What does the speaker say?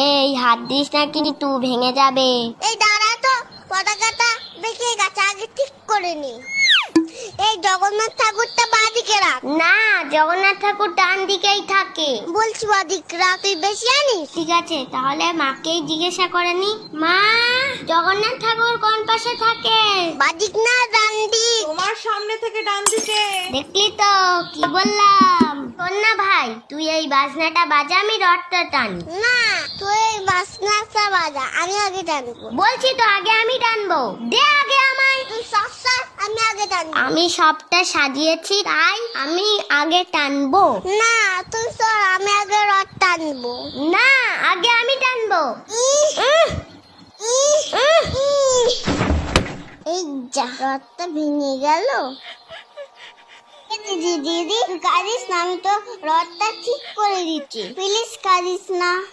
এই হাত দিস না কিন্তু ভেঙে যাবে। এই দাঁড়া তো, পতাকাটা বেঁকে গেছে, আগে ঠিক করে নি। এই জগন্নাথ ঠাকুরটা বাঁদিকে রাখ। না, জগন্নাথ ঠাকুর ডান দিকেই থাকে। বলছি বাঁদিকে রাখ, তুই বেশি জানিস। ঠিক আছে, তাহলে মাকেই জিজ্ঞাসা করে নি। মা, জগন্নাথ ঠাকুর কোন পাশে থাকে? বাঁদিক না ডান দিক? তোমার সামনে থেকে ডান দিকে। দেখলি তো কি বললাম। শোন না ভাই, তুই এই বাজনাটা বাজা, আমি রথটা টানি। না, তুই এই বাসনাটা বাজা, আমি আগে টানবো। বলছি তো আগে আমি টানবো, দে আগে আমায়। তুই সস্তা, আমি আগে টানবো। আমি সবটা সাজিয়েছি তাই আমি আগে টানবো। না, তুই সর, আমি আগে রথ টানবো। না, আগে আমি টানবো। এই যা, রথটা ভেঙে গেল। দিদি দিদি, তুই কাঁদিস না, আমি তো রথটা ঠিক করে দিচ্ছি, প্লিজ কাঁদিস না।